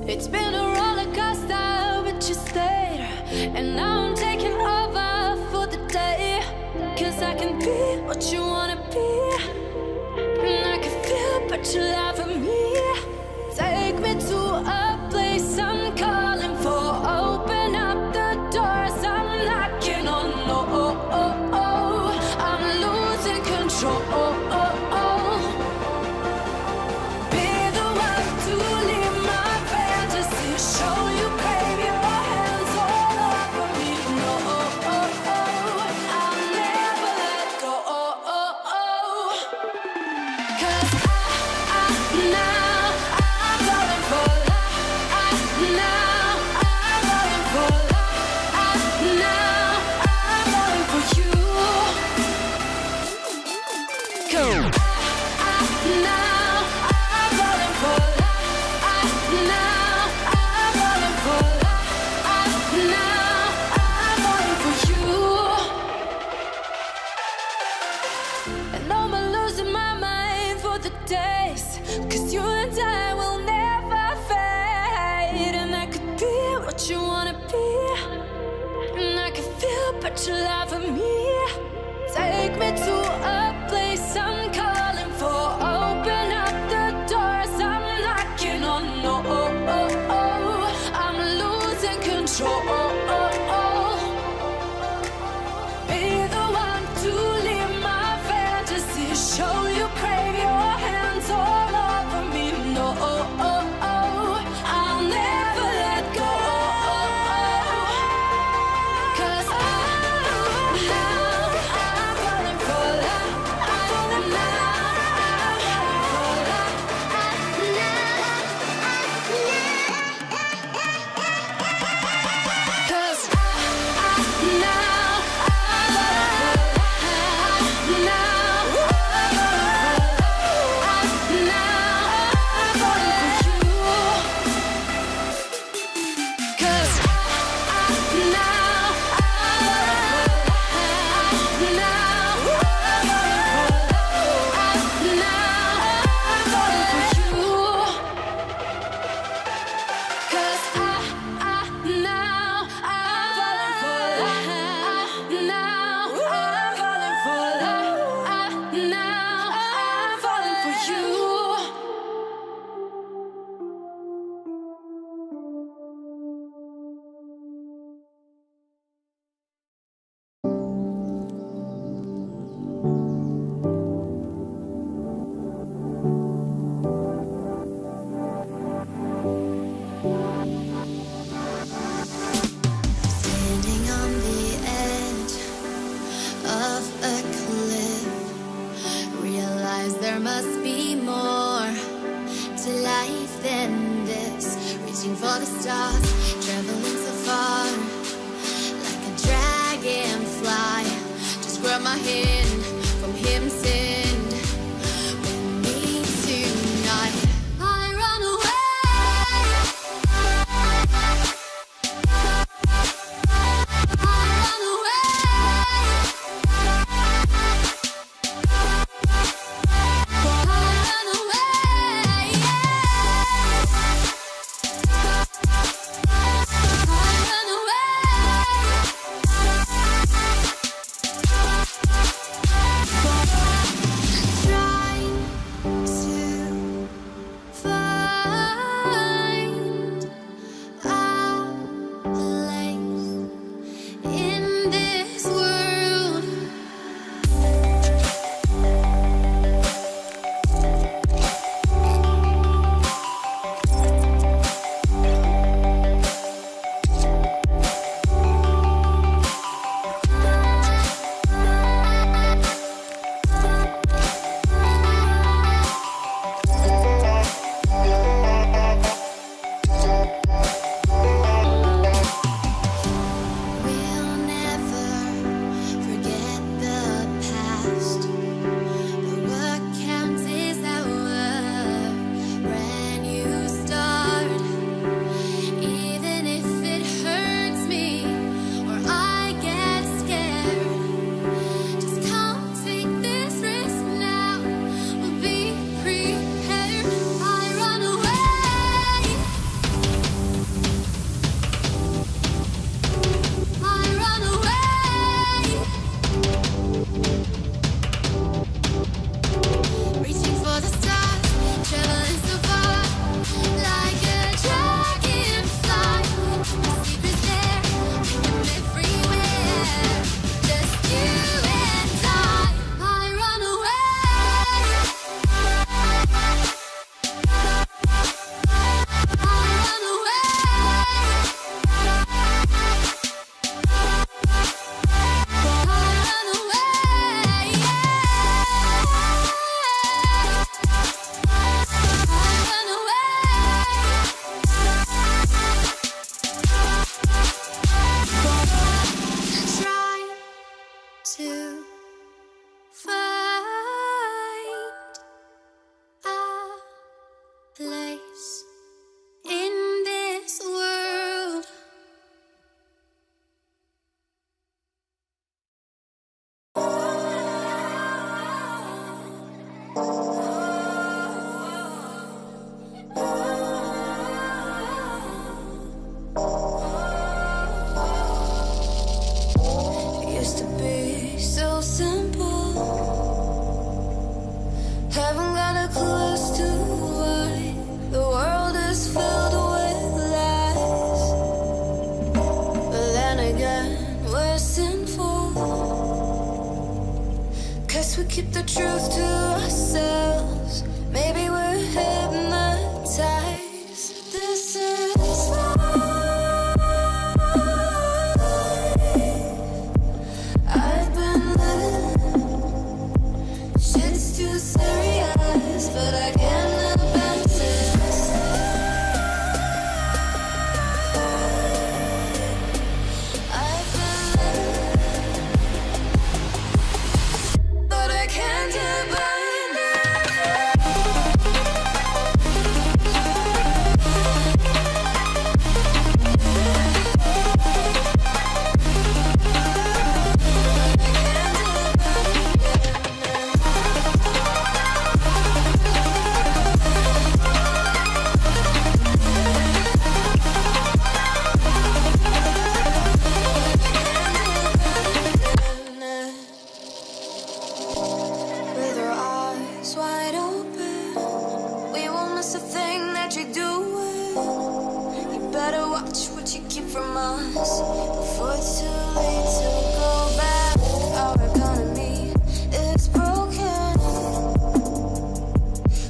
It's been a roller coaster, but you stayed. And now I'm taking over for the day. Cause I can be what you wanna be. And I can feel but you laugh at me. Take me to a place I'm calling for. Open up the doors I'm knocking on. I'm losing control. Be the one to leave my fantasy. Show you crave your hands all over me. No, I'll never let go. Cause now I'm falling for love. Now I'm falling for love. Now I'm falling for you. Go. Now I'm falling for love. Now I'm falling for love. Now I'm falling for you. And I'm losing my mind for the days. Cause you and I will never fade. And I could be what you wanna be. And I can feel but you laugh at me. Take me to a place I'm calling for. Open up the doors I'm knocking on. No, I'm losing control. Be the one to leave my fantasy. Show you crave your hands all over me. No, I'll never let go. Cause now I'm falling for love. I'm falling now. I'm falling for love. Cause now I'm falling for love. Now I'm falling for you. Cause now Standing on the edge of a cliff, realize there must be more to life than this. Reaching for the stars, traveling so far, like a dragonfly. Just grab my hand from him, send with me tonight. I run away. guess we keep the truth to ourselves. Maybe we're hypnotized. This is life. I've been living. Shit's too serious, but I can't abandon this. I've been living, but I can't abandon it. With our eyes wide open, we won't miss a thing that you're doing. You better watch what you keep from us before it's too late to go back. Our economy is broken.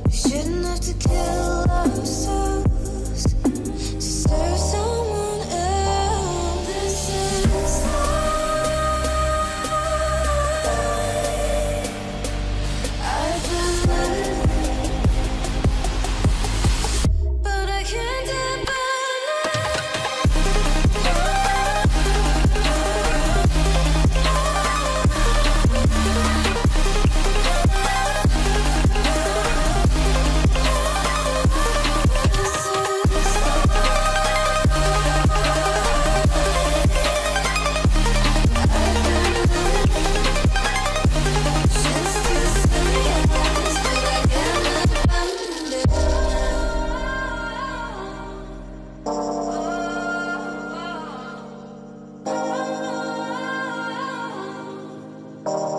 We shouldn't have to kill ourselves to serve someone else. This is I've been living, but I can't abandon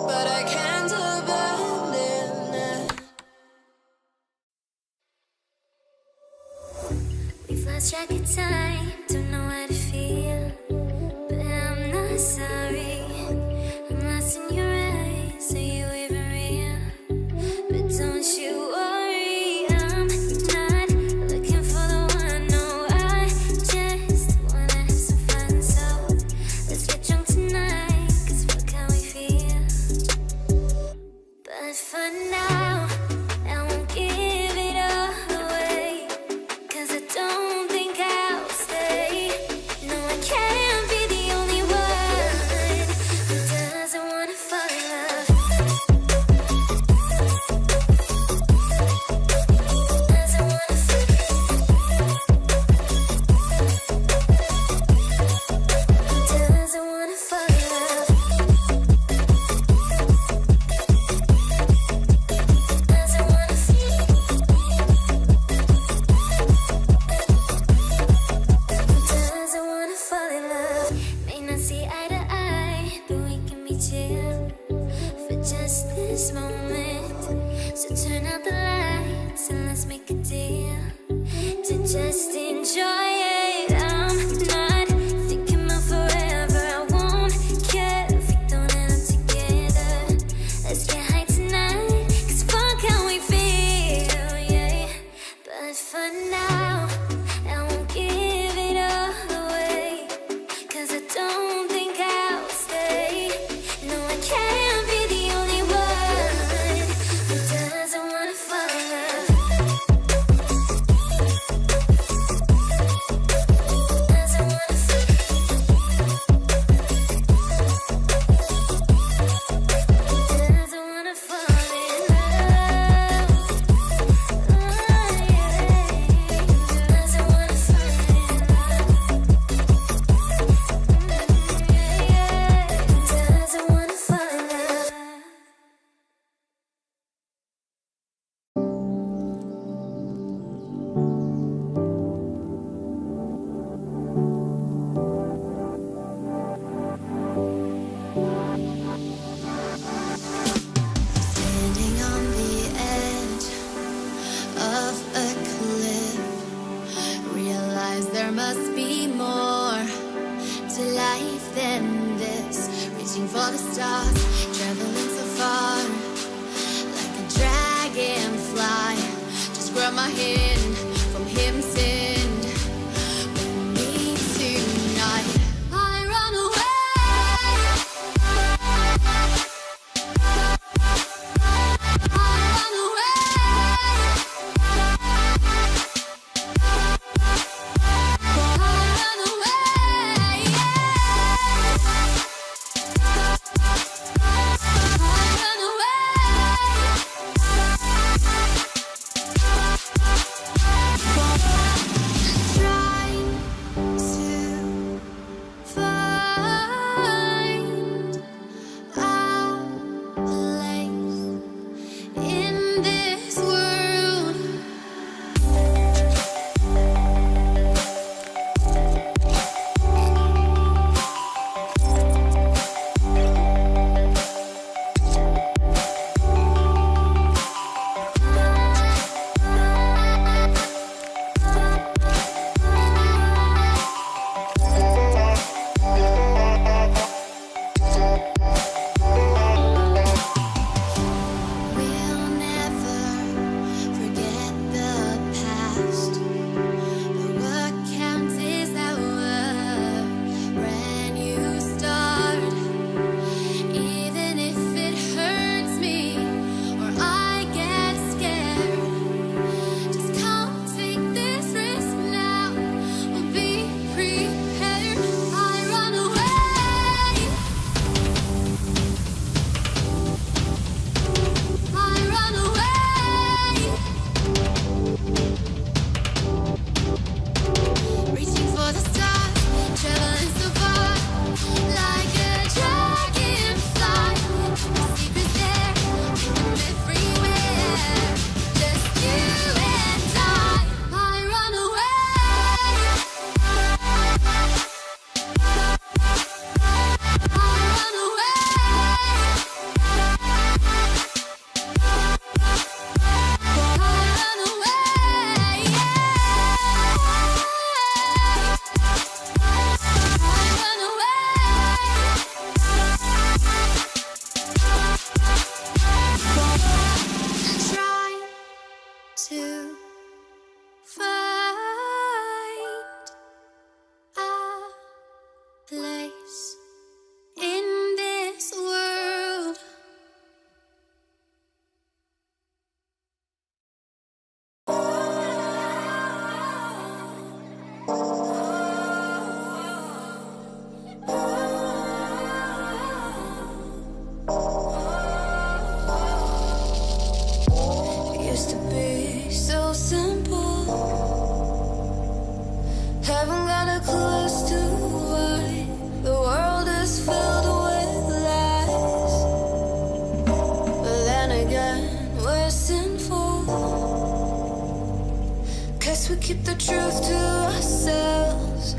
but I can't abandon it. We've lost track of time, don't know how to feel, but I'm not sorry. I'm lost in your eyes, are you even real? But don't you worry, I'm not looking for the one. No, I just wanna have some fun. So let's get drunk tonight, 'cause fuck how we feel. But for now, I won't give it all away, 'cause I don't think I'll stay. No, I can't be the only one who doesn't wanna fall in love. Doesn't wanna fall in love. Doesn't wanna fall in love. Doesn't wanna feel. Doesn't wanna fall in love. May not see eye to eye, but we can be chill for just this moment. So turn out the lights and let's make a deal to just enjoy it. I'm not thinking about forever. I won't care if we don't end up together. Let's get high tonight, 'cause fuck how we feel, yeah. But for now, I won't give it all away, 'cause I don't think I'll stay. No, I can't be the only one who doesn't wanna fall in love. Doesn't wanna fall. Doesn't wanna fall in love. Doesn't wanna fall in love. Doesn't wanna fall in love. Standing on the edge of a cliff, realize there must be more to life than this. Reaching for the stars, traveling so far, hidden from him sinned with me tonight. I run away. I run away. I run away. I run away. Trying to find a place in this world. We'll never forget the past, but what counts is our brand new start. Even if it hurts me or I get scared, just come take this risk now. We'll be prepared. I run away. I run away. Reaching for the stars, traveling so far, like a dragonfly. The secret's there, hidden everywhere. Just you and I run away. I run away. I run away. I run away. Try to find a place in this world. It used to be so simple. Haven't got a clue as to why the world is filled with lies. But then again, we're sinful, 'cause we keep the truth to ourselves.